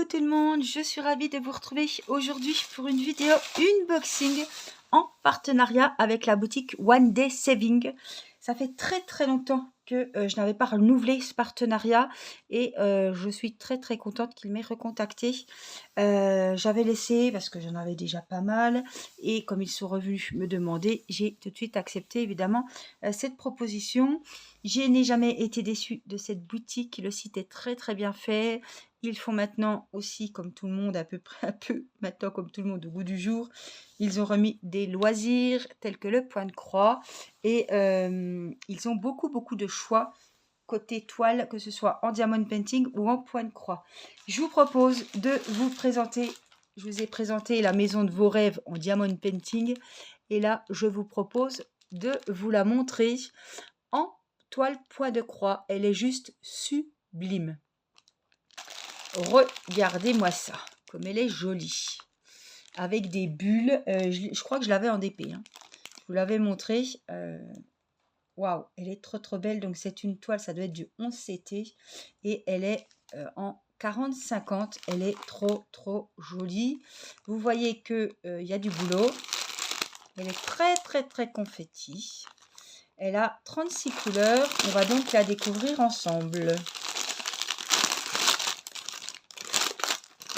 Coucou tout le monde, je suis ravie de vous retrouver aujourd'hui pour une vidéo unboxing en partenariat avec la boutique One Day Saving. Ça fait très longtemps que je n'avais pas renouvelé ce partenariat et je suis très contente qu'il m'ait recontacté. J'avais laissé parce que j'en avais déjà pas mal et comme ils sont revenus me demander, j'ai tout de suite accepté évidemment cette proposition. Je n'ai jamais été déçue de cette boutique, le site est très bien fait. Ils font maintenant aussi, comme tout le monde, à peu près maintenant comme tout le monde au goût du jour, ils ont remis des loisirs tels que le point de croix et ils ont beaucoup de choix côté toile, que ce soit en diamond painting ou en point de croix. Je vous propose de vous présenter, je vous ai présenté la maison de vos rêves en diamond painting et là je vous propose de vous la montrer en toile point de croix. Elle est juste sublime. Regardez-moi ça, comme elle est jolie. Avec des bulles, je crois que je l'avais en DP. Hein. Je vous l'avais montré. Waouh, elle est trop belle. Donc c'est une toile, ça doit être du 11 CT. Et elle est en 40-50. Elle est trop jolie. Vous voyez qu'il y a du boulot. Elle est très confetti. Elle a 36 couleurs. On va donc la découvrir ensemble.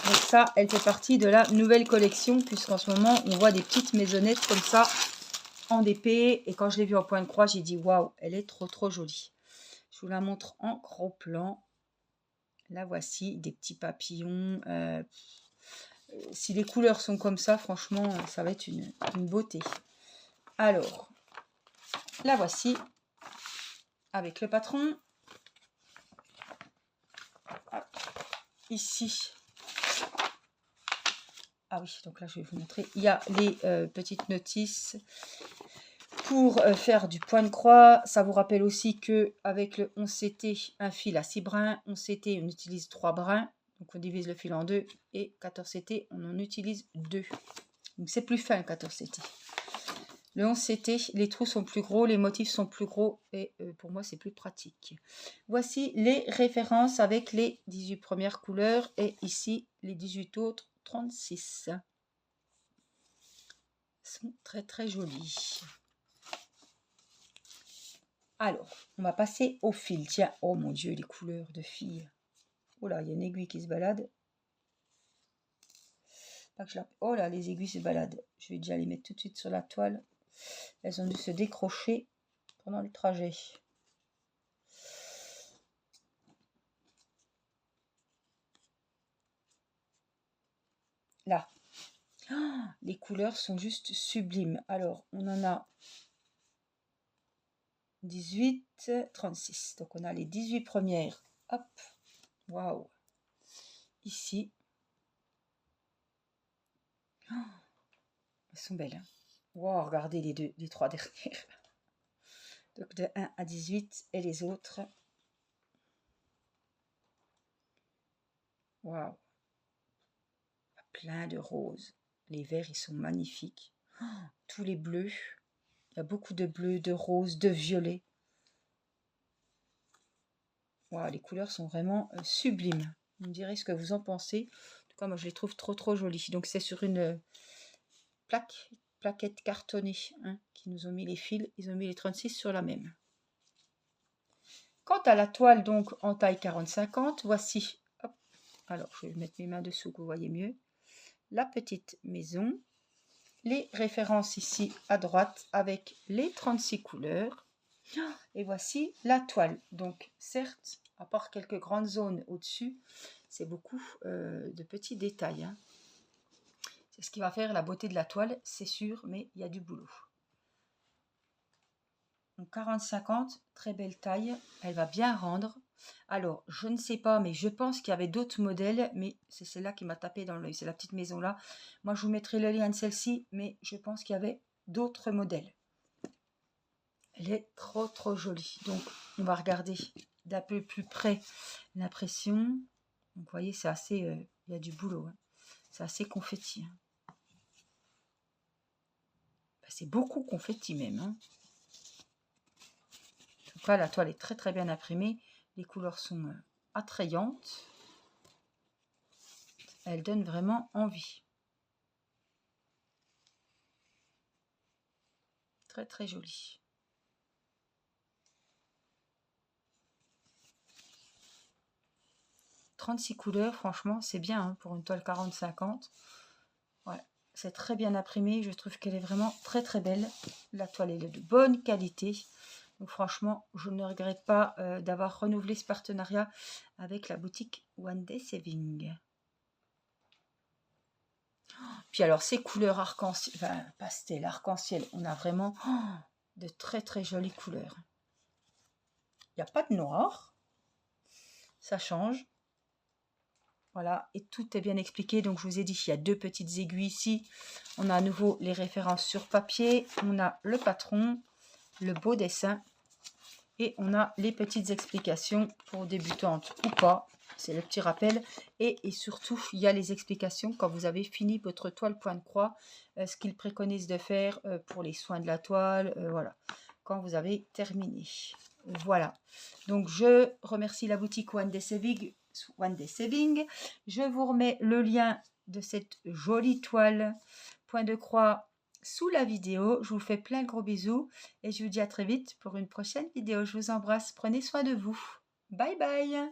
Donc ça, elle fait partie de la nouvelle collection, puisqu'en ce moment, on voit des petites maisonnettes comme ça, en DP. Et quand je l'ai vue en point de croix, j'ai dit, waouh, elle est trop jolie. Je vous la montre en gros plan. La voici, des petits papillons. Si les couleurs sont comme ça, franchement, ça va être une beauté. Alors, la voici, avec le patron. Ici. Ah oui, donc là, je vais vous montrer. Il y a les petites notices pour faire du point de croix. Ça vous rappelle aussi qu'avec le 11 CT, un fil à 6 brins. 11 CT, on utilise 3 brins. Donc, on divise le fil en 2. Et 14 CT, on en utilise 2. Donc, c'est plus fin, 14 CT. Le 11 CT, les trous sont plus gros, les motifs sont plus gros. Et pour moi, c'est plus pratique. Voici les références avec les 18 premières couleurs. Et ici, les 18 autres. 36 sont très jolis. Alors, on va passer au fil. Tiens, oh mon Dieu, les couleurs de fil. Oh là, il y a une aiguille qui se balade. Pas que je la... Oh là, les aiguilles se baladent. Je vais déjà les mettre tout de suite sur la toile. Elles ont dû se décrocher pendant le trajet. Là. Oh, les couleurs sont juste sublimes. Alors, on en a 18, 36. Donc, on a les 18 premières. Hop. Waouh. Ici. Oh, elles sont belles. Hein. Wow, regardez les 3 dernières. Donc, de 1 à 18 et les autres. Waouh. Plein de roses. Les verts, ils sont magnifiques. Oh, tous les bleus. Il y a beaucoup de bleus, de roses, de violets. Wow, les couleurs sont vraiment sublimes. Vous me direz ce que vous en pensez. En tout cas, moi, je les trouve trop jolies. Donc, c'est sur une plaquette cartonnée hein, qui nous ont mis les fils. Ils ont mis les 36 sur la même. Quant à la toile, donc, en taille 40-50, voici. Hop. Alors, je vais mettre mes mains dessous que vous voyez mieux. La petite maison, les références ici à droite avec les 36 couleurs. Et voici la toile. Donc, certes, à part quelques grandes zones au-dessus, c'est beaucoup de petits détails. Hein. C'est ce qui va faire la beauté de la toile, c'est sûr, mais il y a du boulot. Donc, 40-50, très belle taille. Elle va bien rendre. Alors, je ne sais pas, mais je pense qu'il y avait d'autres modèles, mais c'est celle-là qui m'a tapé dans l'œil, c'est la petite maison-là. Moi, je vous mettrai le lien de celle-ci, mais je pense qu'il y avait d'autres modèles. Elle est trop jolie. Donc, on va regarder d'un peu plus près l'impression. Donc, vous voyez, c'est assez... il y a du boulot. Hein. C'est assez confetti. Hein. Ben, c'est beaucoup confetti même. Hein. En tout cas, la toile est très bien imprimée. Les couleurs sont attrayantes. Elle donne vraiment envie. Très très jolie. « 36 couleurs, franchement, c'est bien hein, pour une toile 40-50. Ouais, c'est très bien imprimé. Je trouve qu'elle est vraiment très très belle. La toile est de bonne qualité. Donc franchement, je ne regrette pas d'avoir renouvelé ce partenariat avec la boutique One Day Saving. Puis alors, ces couleurs arc-en-ciel, enfin pastel, arc-en-ciel, on a vraiment de très très jolies couleurs. Il n'y a pas de noir. Ça change. Voilà, et tout est bien expliqué. Donc, je vous ai dit, il y a 2 petites aiguilles ici. On a à nouveau les références sur papier. On a le patron, le beau dessin. Et on a les petites explications pour débutantes ou pas. C'est le petit rappel. Et surtout, il y a les explications quand vous avez fini votre toile point de croix. Ce qu'il préconise de faire pour les soins de la toile. Voilà, quand vous avez terminé. Voilà. Donc, je remercie la boutique One Day Saving. Je vous remets le lien de cette jolie toile point de croix sous la vidéo. Je vous fais plein de gros bisous et je vous dis à très vite pour une prochaine vidéo. Je vous embrasse, prenez soin de vous. Bye bye.